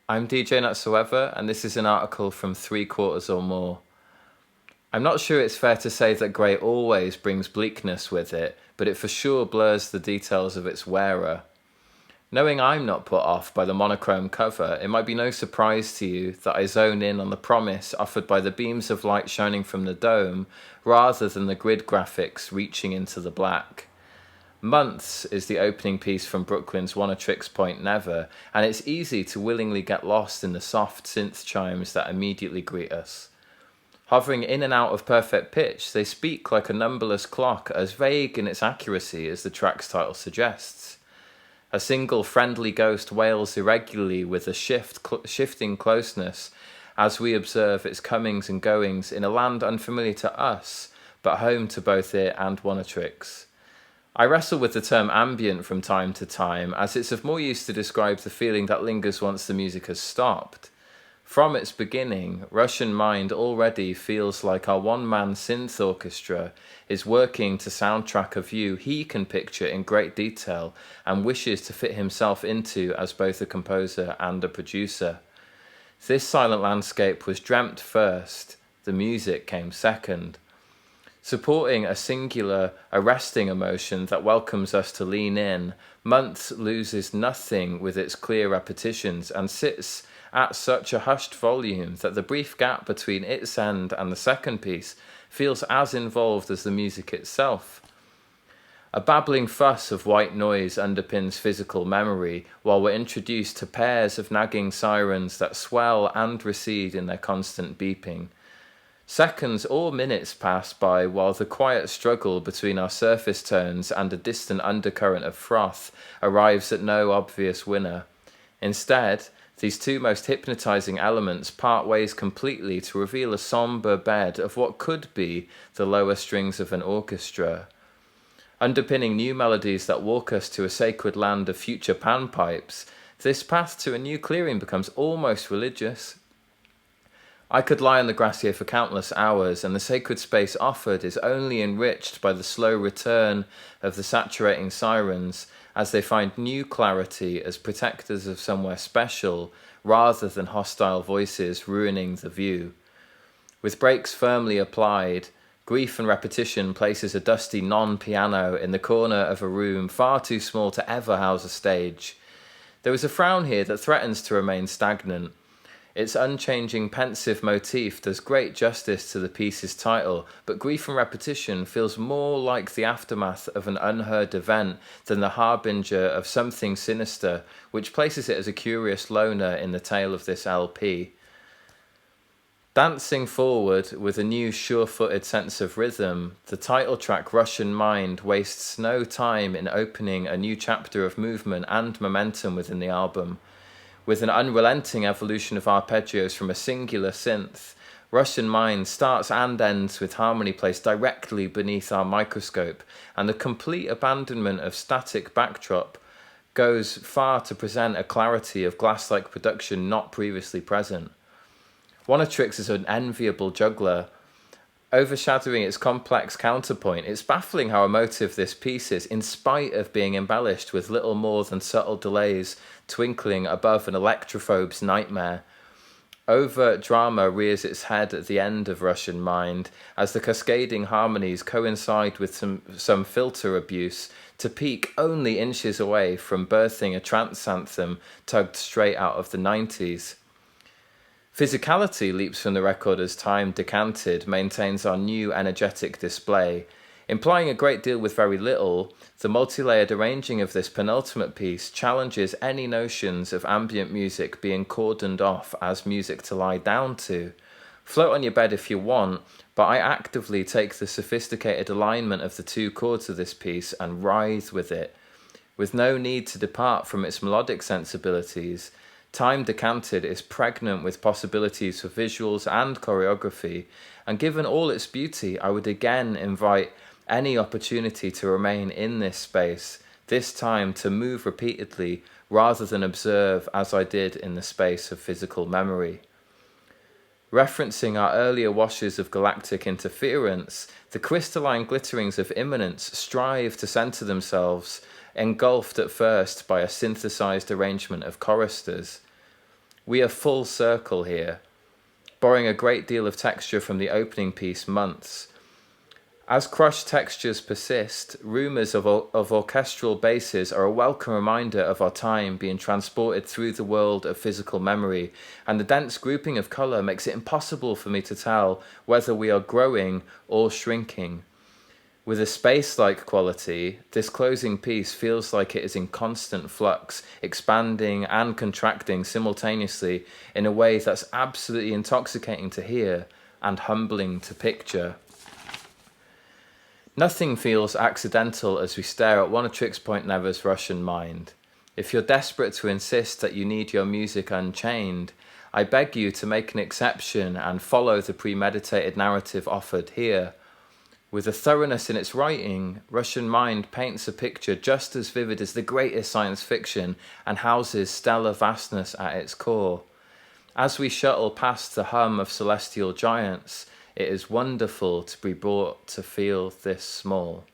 I'm DJ Notsoever, and this is an article from 3/4 or more. I'm not sure it's fair to say that grey always brings bleakness with it, but it for sure blurs the details of its wearer. Knowing I'm not put off by the monochrome cover, it might be no surprise to you that I zone in on the promise offered by the beams of light shining from the dome, rather than the grid graphics reaching into the black. Months is the opening piece from Brooklyn's Oneohtrix Point Never, and it's easy to willingly get lost in the soft synth chimes that immediately greet us. Hovering in and out of perfect pitch, they speak like a numberless clock, as vague in its accuracy as the track's title suggests. A single friendly ghost wails irregularly with a shifting closeness as we observe its comings and goings in a land unfamiliar to us, but home to both it and Oneohtrix. I wrestle with the term ambient from time to time, as it's of more use to describe the feeling that lingers once the music has stopped. From its beginning, Russian Mind already feels like our one-man synth orchestra is working to soundtrack a view he can picture in great detail and wishes to fit himself into as both a composer and a producer. This silent landscape was dreamt first, the music came second. Supporting a singular, arresting emotion that welcomes us to lean in, Months loses nothing with its clear repetitions and sits at such a hushed volume that the brief gap between its end and the second piece feels as involved as the music itself. A babbling fuss of white noise underpins physical memory, while we're introduced to pairs of nagging sirens that swell and recede in their constant beeping. Seconds or minutes pass by while the quiet struggle between our surface tones and a distant undercurrent of froth arrives at no obvious winner. Instead, these two most hypnotizing elements part ways completely to reveal a somber bed of what could be the lower strings of an orchestra. Underpinning new melodies that walk us to a sacred land of future panpipes, this path to a new clearing becomes almost religious. I could lie on the grass here for countless hours, and the sacred space offered is only enriched by the slow return of the saturating sirens as they find new clarity as protectors of somewhere special rather than hostile voices ruining the view. With brakes firmly applied, grief and repetition places a dusty non-piano in the corner of a room far too small to ever house a stage. There is a frown here that threatens to remain stagnant. Its unchanging pensive motif does great justice to the piece's title, but grief and repetition feels more like the aftermath of an unheard event than the harbinger of something sinister, which places it as a curious loner in the tale of this LP. Dancing forward with a new sure-footed sense of rhythm, the title track Russian Mind wastes no time in opening a new chapter of movement and momentum within the album. With an unrelenting evolution of arpeggios from a singular synth, Russian Mind starts and ends with harmony placed directly beneath our microscope, and the complete abandonment of static backdrop goes far to present a clarity of glass-like production not previously present. Oneohtrix is an enviable juggler. Overshadowing its complex counterpoint, it's baffling how emotive this piece is, in spite of being embellished with little more than subtle delays twinkling above an electrophobe's nightmare. Overt drama rears its head at the end of Russian Mind, as the cascading harmonies coincide with some filter abuse to peak only inches away from birthing a trance anthem tugged straight out of the 90s. Physicality leaps from the record as time decanted maintains our new energetic display. Implying a great deal with very little, the multi-layered arranging of this penultimate piece challenges any notions of ambient music being cordoned off as music to lie down to. Float on your bed if you want, but I actively take the sophisticated alignment of the two chords of this piece and writhe with it. With no need to depart from its melodic sensibilities, Time Decanted is pregnant with possibilities for visuals and choreography, and given all its beauty, I would again invite any opportunity to remain in this space, this time to move repeatedly rather than observe as I did in the space of physical memory. Referencing our earlier washes of galactic interference, the crystalline glitterings of immanence strive to center themselves, engulfed at first by a synthesized arrangement of choristers. We are full circle here, borrowing a great deal of texture from the opening piece, Months. As crushed textures persist, rumours of orchestral basses are a welcome reminder of our time being transported through the world of physical memory, and the dense grouping of colour makes it impossible for me to tell whether we are growing or shrinking. With a space-like quality, this closing piece feels like it is in constant flux, expanding and contracting simultaneously in a way that's absolutely intoxicating to hear and humbling to picture. Nothing feels accidental as we stare at Oneohtrix Point Never's Russian mind. If you're desperate to insist that you need your music unchained, I beg you to make an exception and follow the premeditated narrative offered here. With a thoroughness in its writing, Russian Mind paints a picture just as vivid as the greatest science fiction and houses stellar vastness at its core. As we shuttle past the hum of celestial giants, it is wonderful to be brought to feel this small.